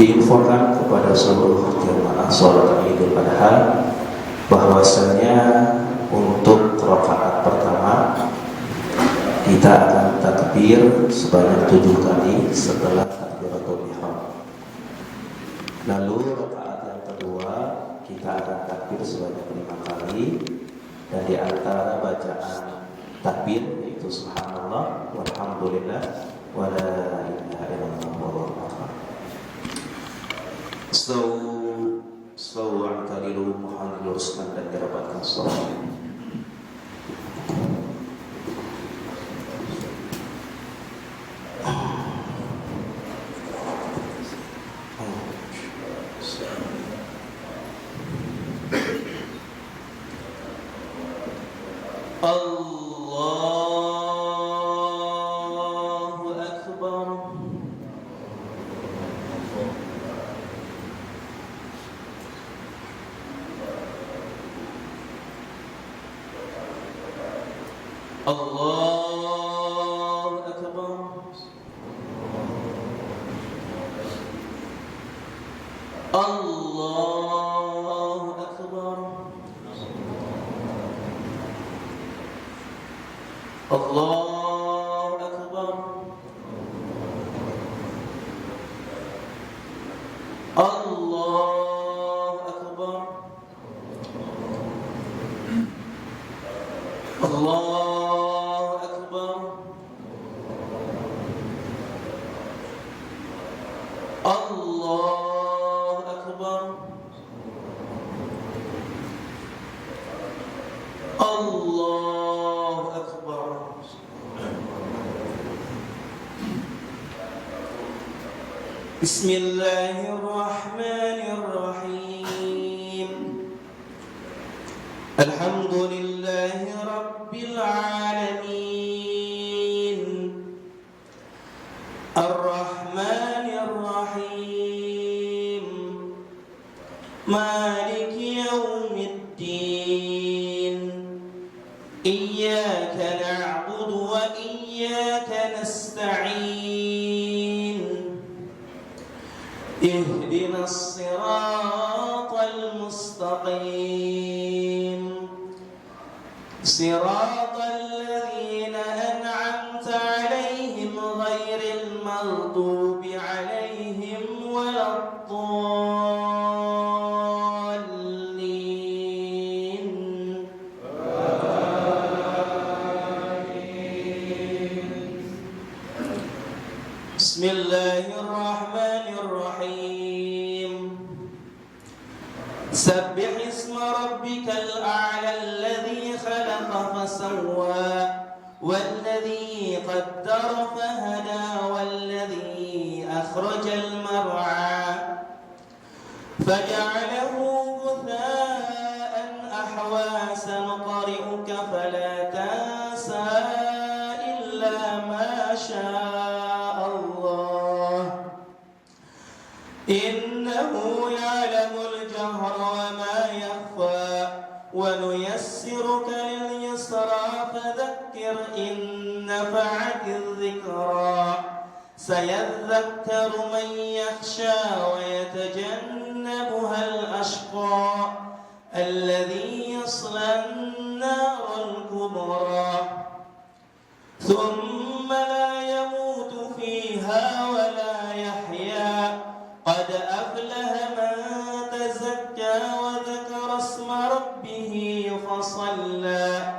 Diinfokan kepada seluruh jemaah sholat Idul Adha bahwasanya untuk rakaat pertama kita akan takbir sebanyak 7 kali setelah takbiratul ihram. Lalu rakaat yang kedua kita akan takbir sebanyak 5 kali, dan di antara bacaan takbir yaitu subhanallah walhamdulillah wala ilaha illallah wallahu akbar. Slow angkalilu, mohon diluruskan dan dirapatkan sholat. Allahu Akbar. الله أكبر الله أكبر الله أكبر الله أكبر بسم الله الرحمن الرحيم الحمد لله رب العالمين الرحمن الرحيم مالك يوم الدين إياك نعبد وإياك نستعين اهدنا الصراط المستقيم صراط الذين أنعمت عليهم غير المغضوب عليهم ولا الضالين بسم الله الرحمن الرحيم سبح اسم ربك الأعلى الذي خلق فسوى والذي قدر فهدى والذي أخرج المرعى فجعله غثاء أحوى سنقرئك فلا تنسى إلا ما شاء الله إنه يعلم الجهر وما يخفى ونيسرك لليسرى فذكر إن نفعت الذكرى سيذكر من يخشى ويتجنبها الأشقى الذي يصلى النار الكبرى ثم لا يموت فيها ولا يحيا قد أفلح من تزكى وذكر اسم ربه فصلى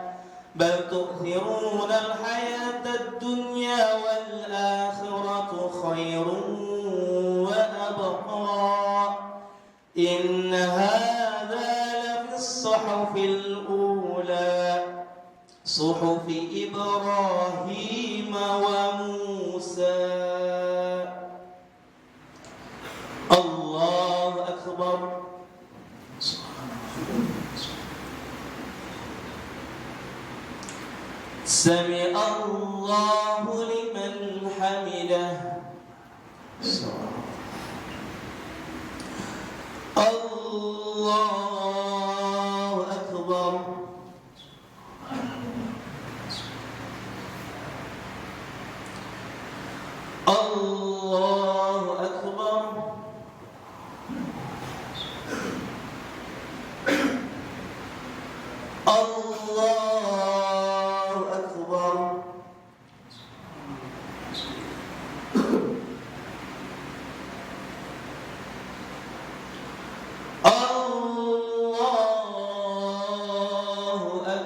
بل تؤثرون الحياة الدنيا والآخرة خير وأبقى إن هذا لفي الصحف الأولى صحف إبراهيم وموسى الله أكبر سمع الله لمن حمده الله أكبر الله أكبر الله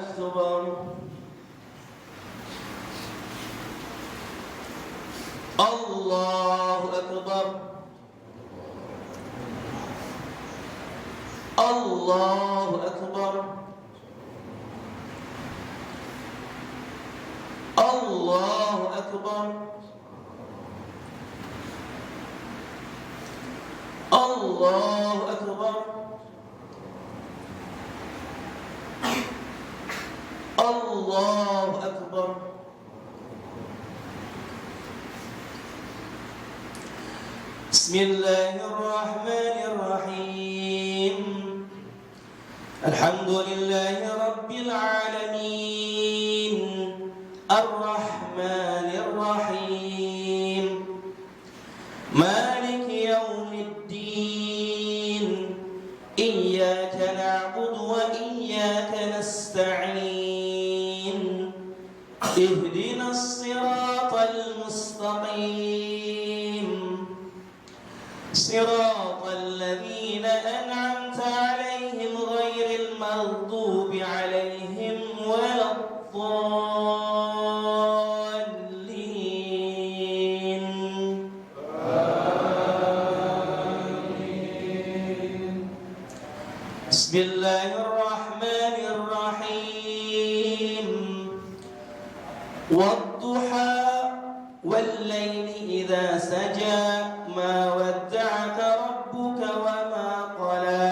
أكبر الله أكبر الله أكبر الله أكبر الله أكبر الله أكبر الله أكبر بسم الله الرحمن الرحيم الحمد لله رب العالمين الرحمن الرحيم مالك يوم الدين إياك نعبد وإياك نستعين اهدنا الصراط المستقيم صراط الذين أنعمت عليهم غير المغضوب عليهم ولا الضالين بسم الله الرحمن الرحيم والضحى والليل إذا سجى ما ودعك ربك وما قلى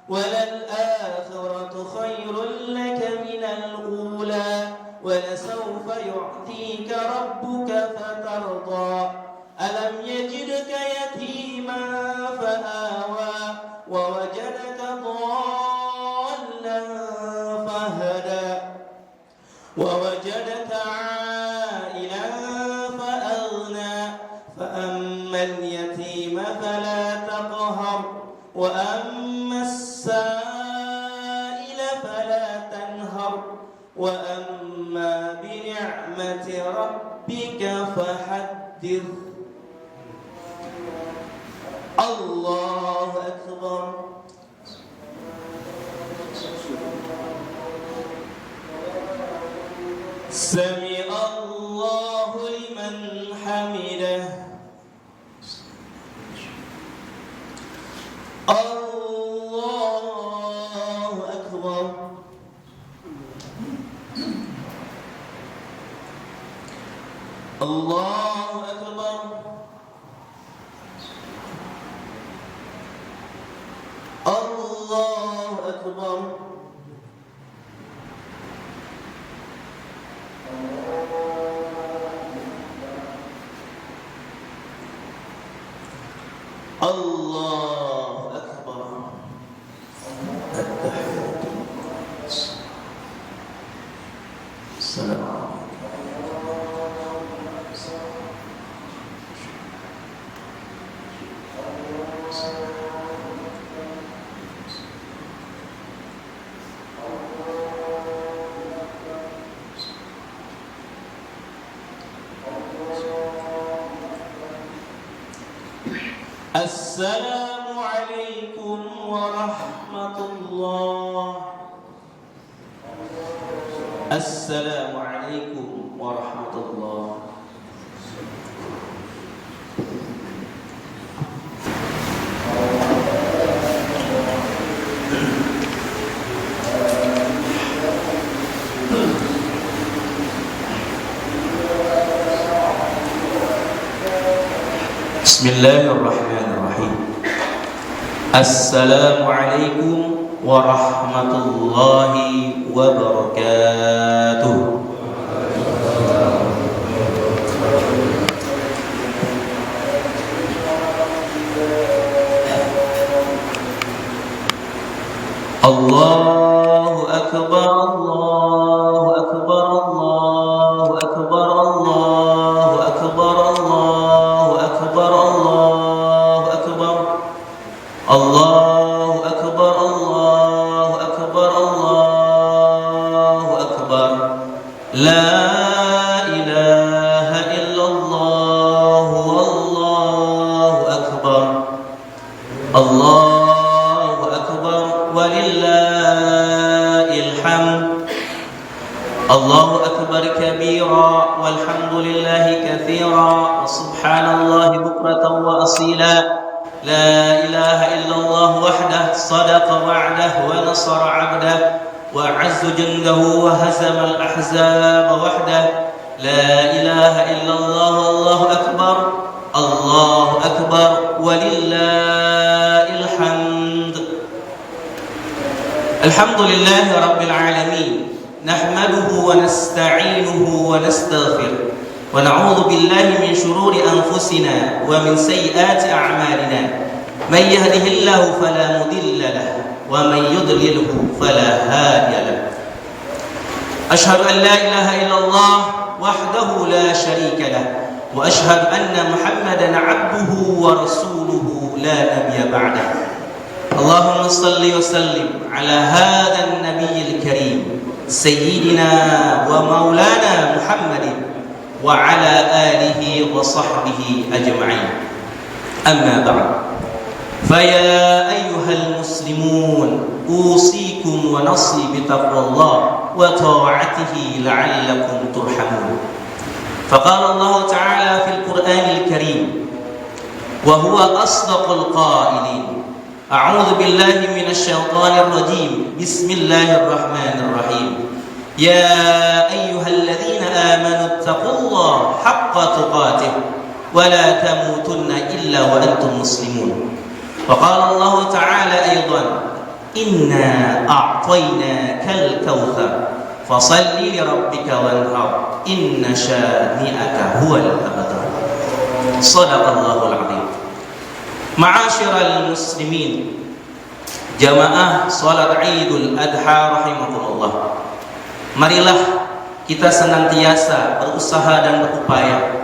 وللآخرة خير لك من الأولى ولسوف يعطيك ربك فترضى ألم يجدك يتيما فآوى ووجدك ضالا فهدى ووجدك عائلا فأغنى فأما اليتيم فلا تقهر وأما السائل فلا تنهر وأما بنعمة ربك فحدث الله أكبر سمع الله لمن حمده الله أكبر الله أكبر الله أكبر الله أكبر التحيات السلام السلام عليكم ورحمة الله السلام عليكم ورحمة الله بسم الله الرحمن الرحيم السلام عليكم ورحمة الله وبركاته الله أكبر الله أكبر الله أكبر الله أكبر الله أكبر الله أكبر الله أكبر الله أكبر الله أكبر لا إله إلا الله والله أكبر الله أكبر ولله الحمد الله أكبر كبيرا والحمد لله كثيرا وسبحان الله بكرة وأصيلا لا إله إلا الله وحده صدق وعده ونصر عبده وأعز جنده وهزم الأحزاب وحده لا إله إلا الله والله أكبر الله أكبر ولله الحمد الحمد لله رب العالمين نحمده ونستعينه ونستغفره ونعوذ بالله من شرور أنفسنا ومن سيئات أعمالنا من يهده الله فلا مضل له ومن يضلله فلا هادي له أشهد أن لا إله إلا الله وحده لا شريك له وأشهد أن محمدا عبده ورسوله لا نبي بعده اللهم صل وسلم على هذا النبي الكريم سيدنا ومولانا محمد وعلى آله وصحبه أجمعين أما بعد فيا أيها المسلمون أوصيكم ونصي بتقوى الله وطاعته لعلكم ترحمون. فقال الله تعالى في القرآن الكريم وهو أصدق القائلين: أعوذ بالله من الشيطان الرجيم بسم الله الرحمن الرحيم يا أيها الذين آمنوا اتقوا الله حق تقاته ولا تموتن إلا وأنتم مسلمون. وقال الله تعالى أيضا: إنا أعطيناك الكوثر فصل لربك وانحر إن شانئك هو الأبتر. صدق الله العظيم. Ma'asyiral muslimin, jamaah salat Idul Adha rahimakumullah. Marilah kita senantiasa berusaha dan berupaya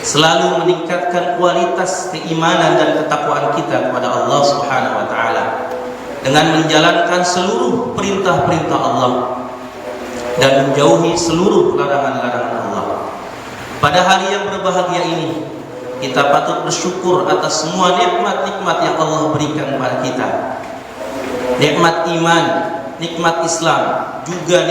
selalu meningkatkan kualitas keimanan dan ketakwaan kita kepada Allah Subhanahu wa taala dengan menjalankan seluruh perintah-perintah Allah dan menjauhi seluruh larangan-larangan Allah. Pada hari yang berbahagia ini, kita patut bersyukur atas semua nikmat-nikmat yang Allah berikan kepada kita. Nikmat iman, nikmat Islam, juga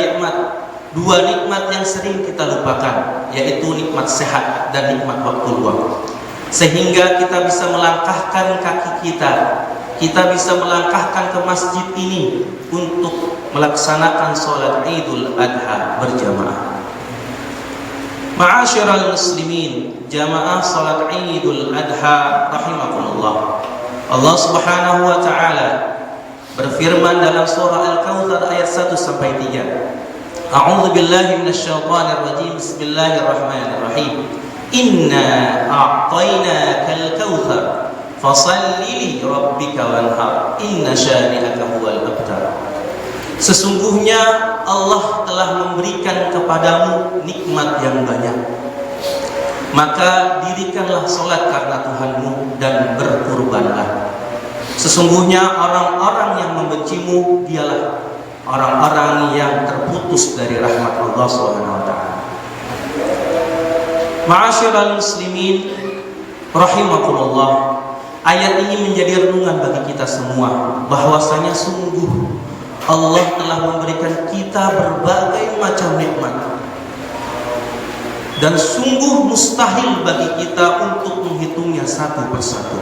dua nikmat yang sering kita lupakan, yaitu nikmat sehat dan nikmat waktu luang. Sehingga kita bisa melangkahkan kaki kita bisa melangkahkan ke masjid ini untuk melaksanakan sholat Idul Adha berjamaah. Ma'asyiral muslimin, jamaah salat Idul Adha rahimakumullah. Allah Subhanahu wa taala berfirman dalam surah Al-Kautsar ayat 1 sampai 3. A'udzu billahi minasyaitonir rajim. Bismillahirrahmanirrahim. Inna a'tainakal kautsar fashalli li rabbika wanhar inna syani'aka huwal abtar. Sesungguhnya Allah telah memberikan kepadamu nikmat yang banyak, maka dirikanlah solat karena Tuhanmu dan berkurbanlah. Sesungguhnya orang-orang yang membencimu dialah orang-orang yang terputus dari rahmat Allah SWT. Ma'asyiral muslimin rahimakumullah, ayat ini menjadi renungan bagi kita semua bahwasanya sungguh Allah telah memberikan kita berbagai macam nikmat dan sungguh mustahil bagi kita untuk menghitungnya satu persatu.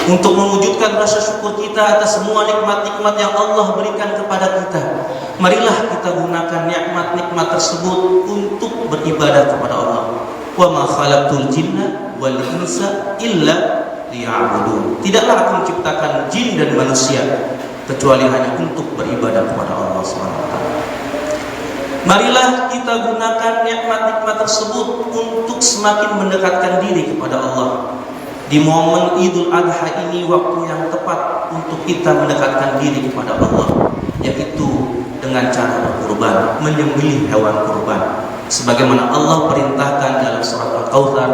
Untuk mewujudkan rasa syukur kita atas semua nikmat-nikmat yang Allah berikan kepada kita, marilah kita gunakan nikmat-nikmat tersebut untuk beribadah kepada Allah. Wa ma khalaqtul jinna wal insa illa liya'budun. Tidaklah aku menciptakan jin dan manusia kecuali hanya untuk beribadah kepada Allah SWT. Marilah kita gunakan nikmat-nikmat tersebut untuk semakin mendekatkan diri kepada Allah. Di momen Idul Adha ini waktu yang tepat untuk kita mendekatkan diri kepada Allah, yaitu dengan cara berkurban, menyembelih hewan kurban. Sebagaimana Allah perintahkan dalam surat Al-Kautsar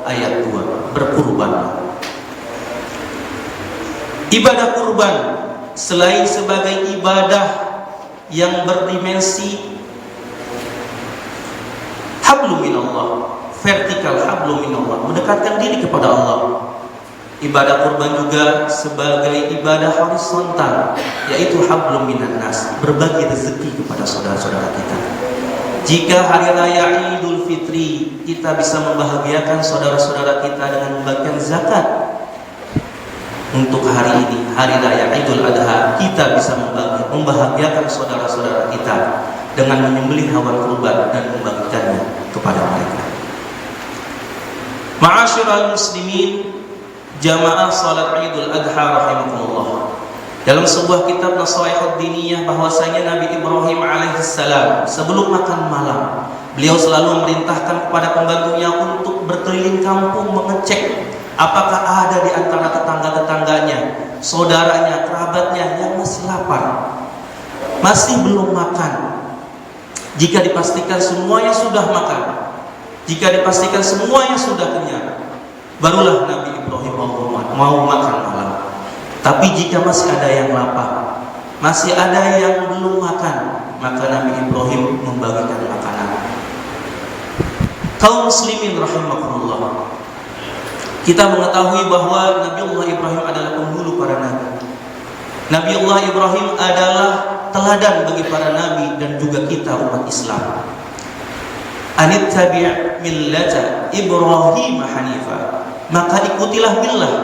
ayat 2, berkurban. Ibadah kurban selain sebagai ibadah yang berdimensi hablum minallah, vertikal hablum minallah, mendekatkan diri kepada Allah, ibadah kurban juga sebagai ibadah horizontal, yaitu hablum minan nas, berbagi rezeki kepada saudara-saudara kita. Jika hari raya Idul Fitri kita bisa membahagiakan saudara-saudara kita dengan membagikan zakat, untuk hari ini, hari raya Idul Adha, kita bisa membahagiakan saudara-saudara kita dengan menyembelih hewan kurban dan membagikannya kepada mereka. Ma'asyiral muslimin, jamaah salat Idul Adha rahimakumullah. Dalam sebuah kitab Nasaihud Diniyah bahwasanya Nabi Ibrahim alaihissalam sebelum makan malam, beliau selalu memerintahkan kepada pembantunya untuk berkeliling kampung mengecek apakah ada di antara tetangga-tetangganya, saudaranya, kerabatnya yang masih lapar, masih belum makan. Jika dipastikan semuanya sudah makan, jika dipastikan semuanya sudah kenyang, barulah Nabi Ibrahim mau makan malam. Tapi jika masih ada yang lapar, masih ada yang belum makan, maka Nabi Ibrahim membagikan makanan. Kaum muslimin rahimakumullah, Kita mengetahui bahwa Nabiullah Ibrahim adalah penghulu para nabi. Nabiullah Ibrahim adalah teladan bagi para nabi dan juga kita umat Islam. Anittabi' millata Ibrahim hanifa, maka ikutilah millah,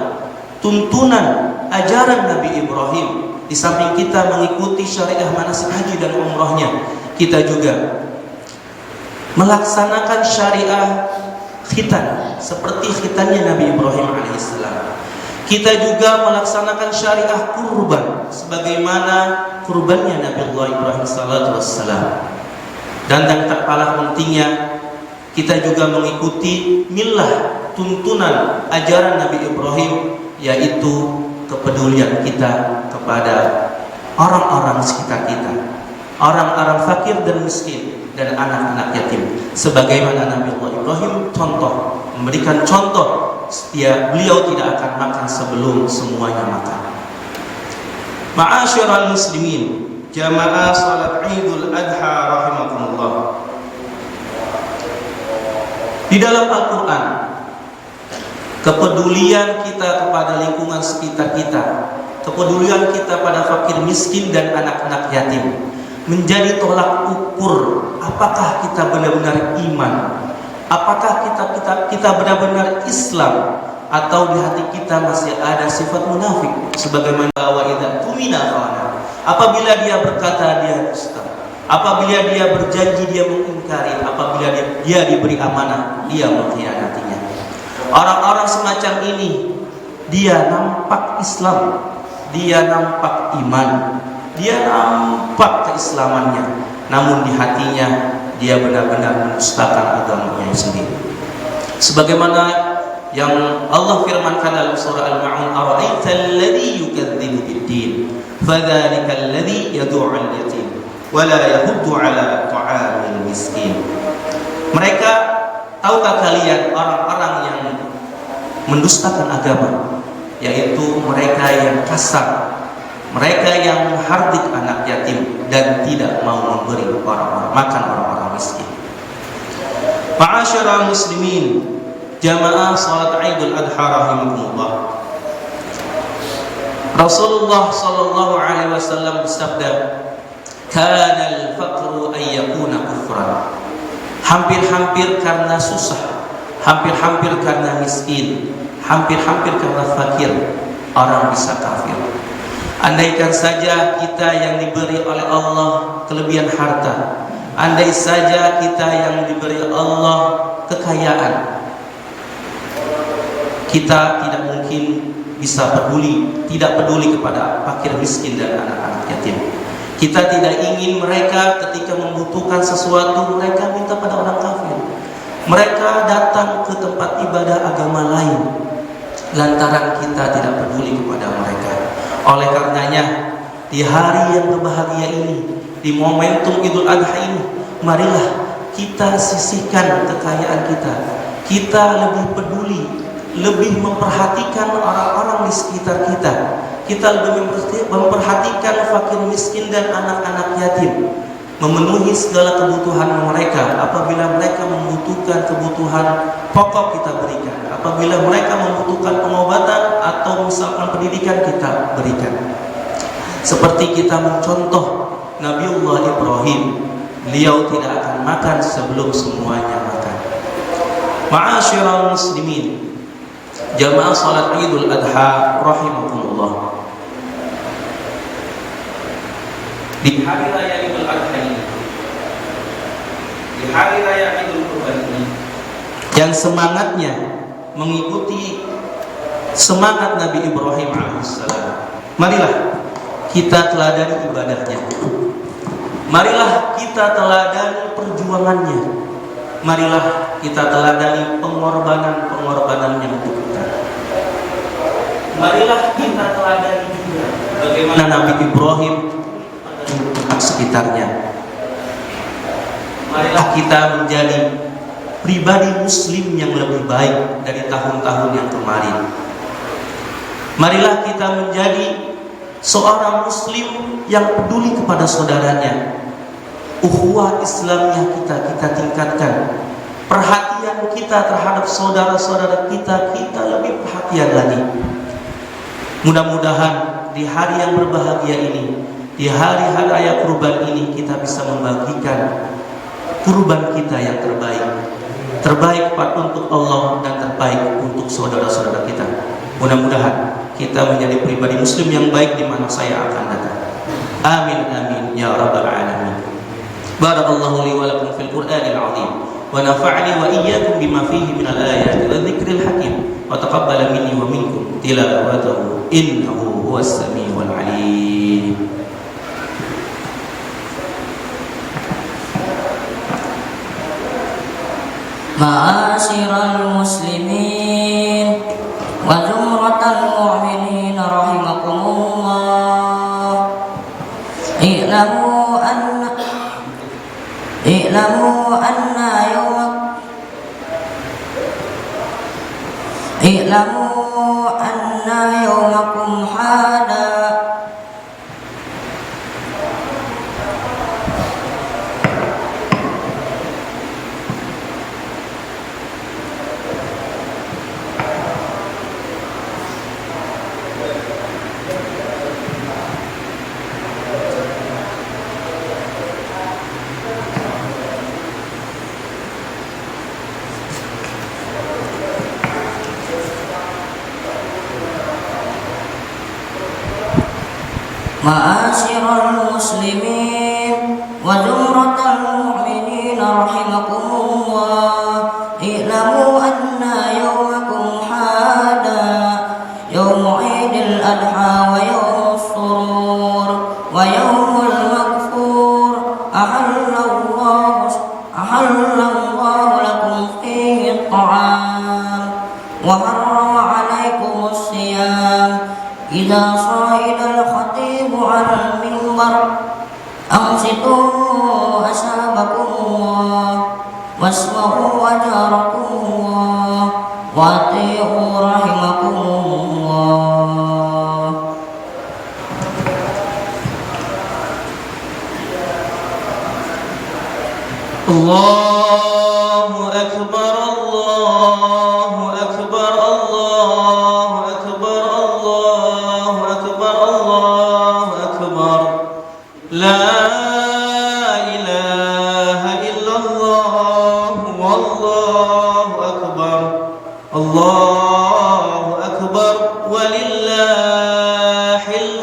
tuntunan ajaran Nabi Ibrahim. Di samping kita mengikuti syariah manasik haji dan umrahnya, kita juga melaksanakan syariah khitan seperti khitannya Nabi Ibrahim alaihissalam. Kita juga melaksanakan syariah kurban sebagaimana kurbannya Nabi Allah Ibrahim sallallahu alaihi wasallam. Dan yang tak kalah pentingnya, kita juga mengikuti millah, tuntunan ajaran Nabi Ibrahim, yaitu kepedulian kita kepada orang-orang sekitar kita, orang-orang fakir dan miskin, dan anak-anak yatim. Sebagaimana Nabi Allah Ibrahim memberikan contoh, beliau tidak akan makan sebelum semuanya makan. Ma'asyiral muslimin, jamaah salat Idul Adha rahimakumullah. Di dalam Al-Quran, kepedulian kita kepada lingkungan sekitar kita, kepedulian kita pada fakir miskin dan anak-anak yatim menjadi tolak ukur apakah kita benar-benar iman, apakah kita benar-benar Islam, atau di hati kita masih ada sifat munafik. Sebagaimana wa idza tumina khana, apabila dia berkata dia dusta, apabila dia berjanji dia mengingkari, apabila dia diberi amanah dia mengkhianatinya. Orang-orang semacam ini, dia nampak Islam, dia nampak iman, dia nampak keislamannya, namun di hatinya dia benar-benar mendustakan agamanya sendiri. Sebagaimana yang Allah firmankan dalam surah Al-Ma'un, ara'aital ladzi yukadzibu bid-din fadzalika alladzi yad'u al-yatim wa la yahuddu 'ala ta'amil miskin. Mereka, tahukah kalian orang-orang yang mendustakan agama, yaitu mereka yang kasar, mereka yang menghardik anak yatim dan tidak mau memberi makan orang-orang miskin. Ma'asyiral muslimin, jamaah salat Idul Adha rahimakumullah. Rasulullah sallallahu alaihi wasallam bersabda, "Kana al-faqru ay yakuna kufran." Hampir-hampir karena susah, hampir-hampir karena miskin, hampir-hampir karena fakir, orang bisa kafir. Andaikan saja kita yang diberi oleh Allah kelebihan harta, andai saja kita yang diberi Allah kekayaan, kita tidak mungkin bisa tidak peduli kepada fakir miskin dan anak-anak yatim. Kita tidak ingin mereka ketika membutuhkan sesuatu mereka minta pada orang kafir. Mereka datang ke tempat ibadah agama lain lantaran kita tidak peduli kepada mereka. Oleh karenanya, di hari yang berbahagia ini, di momentum Idul Adha ini, marilah kita sisihkan kekayaan kita. Kita lebih peduli, lebih memperhatikan orang-orang di sekitar kita. Kita lebih memperhatikan fakir miskin dan anak-anak yatim, memenuhi segala kebutuhan mereka. Apabila mereka membutuhkan kebutuhan pokok, kita berikan. Apabila mereka membutuhkan pengobatan atau misalkan pendidikan, kita berikan. Seperti kita mencontoh Nabiullah Ibrahim, beliau tidak akan makan sebelum semuanya makan. Ma'asyiral muslimin, jamaah salat Idul Adha rahimakumullah. Di hari raya Idul Adha ini, di hari raya Idul Kurban ini, yang semangatnya mengikuti semangat Nabi Ibrahim alaihissalam, marilah kita teladani ibadahnya, marilah kita teladani perjuangannya, marilah kita teladani pengorbanannya untuk kita. Marilah kita teladani juga bagaimana Nabi Ibrahim sekitarnya. Marilah kita menjadi pribadi muslim yang lebih baik dari tahun-tahun yang kemarin. Marilah kita menjadi seorang muslim yang peduli kepada saudaranya. Ukhuwah Islamnya kita tingkatkan. Perhatian perhatian kita terhadap saudara-saudara kita, kita lebih perhatian lagi. Mudah-mudahan di hari yang berbahagia ini, di hari raya kurban ini, kita bisa membagikan kurban kita yang terbaik untuk Allah dan terbaik untuk saudara-saudara kita. Mudah-mudahan kita menjadi pribadi muslim yang baik di mana saya akan datang. Amin amin ya rabbal alamin. Barakallahu li wa lakum fil Qur'anil azim wa nafa'ani wa iyyakum bima fihi minal ayati wa dzikril hakim wa taqabbala minni wa minkum tilawatahu innahu huwas samiul alim. Ma'asyiral muslimin wa zumratal mu'minin rahimakumullah. I'lamu anna yawmakum hada. Ma'asyiral muslimin wa zumratal mu'minin rahimakumullah. I'lamu anna yawmakum hada yawmu 'idil adha wa yawmus surur wa yawmul maghfur. Ahallallahu lakum fihi at-ta'am wa harrama 'alaykumus siyam. Idza shahidal khatibu 'alal minbar amsitu asabakumullah wasma'u ajarakumullah wa ati'u rahimakumullah. Allahu akbar, Allahu akbar, Allahu akbar, Allahu akbar, Allahu akbar. La ilaha illallah, wallahu akbar, Allahu akbar, walillahil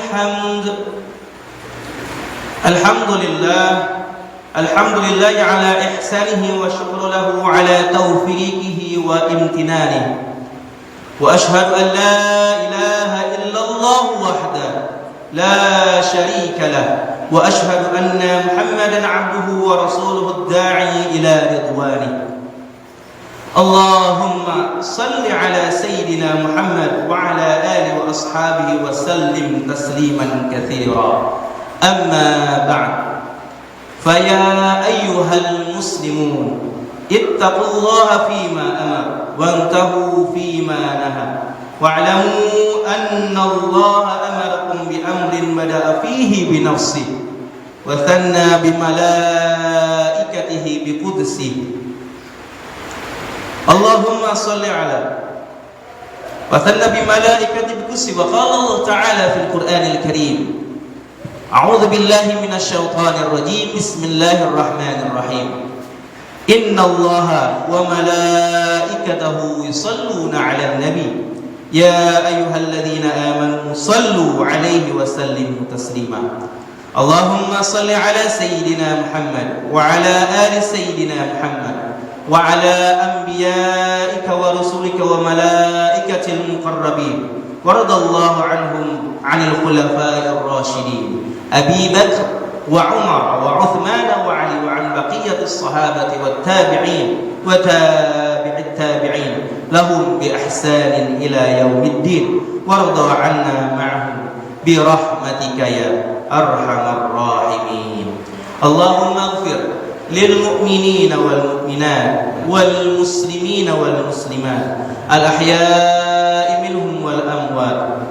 hamd. Alhamdulillah ala ihsanihi wa syukru lahu ala taufiqihi wa imtinanihi. Wa ashhadu an la ilaha illallah wahdahu la syarika lah wa ashhadu anna Muhammadan abduhu wa rasuluhu ad-da'i ila ridwanihi. Allahumma salli ala sayyidina Muhammad wa ala alihi wa ashabihi wa sallim tasliman katsira. Amma ba'd. Faya ayyuhal muslimun ittaqullaha fima amar wantahu fima naha wa'lamu anna Allah amarakum bi amrin bada'a fihi bi nafsihi wa thanna bi malaikatihi bi qudsihi. Allahumma salli ala wa thanna bi malaikatihi bi qudsihi. Wa qala Allah ta'ala fil Qur'anil Karim, A'udzu billahi minasy syaithanir rajim. Bismillahirrahmanirrahim. Innallaha wa malaikatahu yusholluna 'alan nabi. Ya ayyuhalladzina amanu shallu 'alaihi wa sallimu taslima. Allahumma shalli 'ala sayyidina Muhammad wa 'ala ali sayyidina Muhammad wa 'ala anbiya'ika wa rusulika wa malaikatil muqarrabin. Waradallahu 'anhum 'anil khulafa'ir rasyidin Abi Bakr wa Umar wa Uthman wa Ali wa 'an baqiyatis sahabati wat tabi'in wa tabi'it tabi'in lahum bi ihsanin ila yaumiddin warda 'anna ma'ahum bi rahmatika ya arhamar rahimin. Allahumma ighfir lil mu'minina wal mu'minat wal muslimina wal muslimat al ahya'i minhum wal amwat.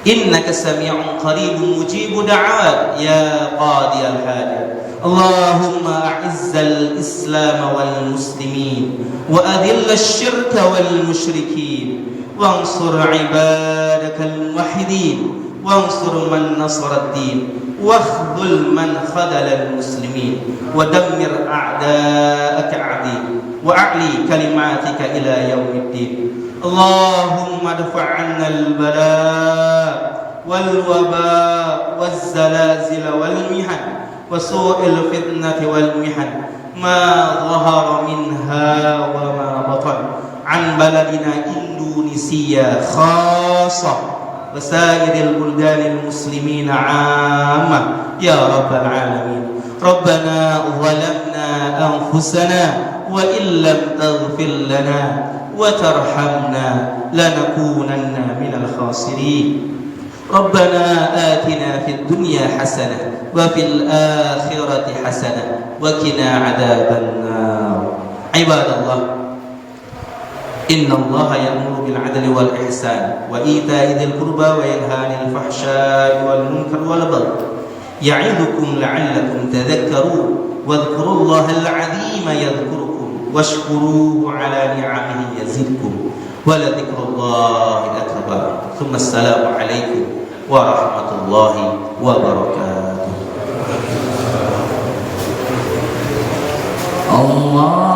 Innaka sami'un qaribun mujibud da'awat ya qadiyal hajat اللهم أعز الإسلام والمسلمين وأذل الشرك والمشركين وانصر عبادك الموحدين وانصر من نصر الدين واخذل من خذل المسلمين ودمر أعداءك أعدي وأعلي كلماتك إلى يوم الدين اللهم ادفع عنا البلاء والوباء والزلازل والمحن وسوء الفتنة والمحن ما ظهر منها وما بطن عن بلدنا إندونيسيا خاصة وسائر البلدان المسلمين عامة يا رب العالمين ربنا ظلمنا أنفسنا وإن لم تغفر لنا وترحمنا لنكونن من الخاسرين ربنا آتنا في الدنيا حسنة وفي الآخرة حسنة وقنا عذاب النار عباد الله إن الله يأمر بالعدل والإحسان وإيتاء ذي القربى وينهى عن الفحشاء والمنكر والبغي يعظكم لعلكم تذكرون واذكروا الله العظيم يذكركم واشكروه على نعمه يزدكم ولذكر الله أكبر ثم السلام عليكم ورحمة الله وبركاته الله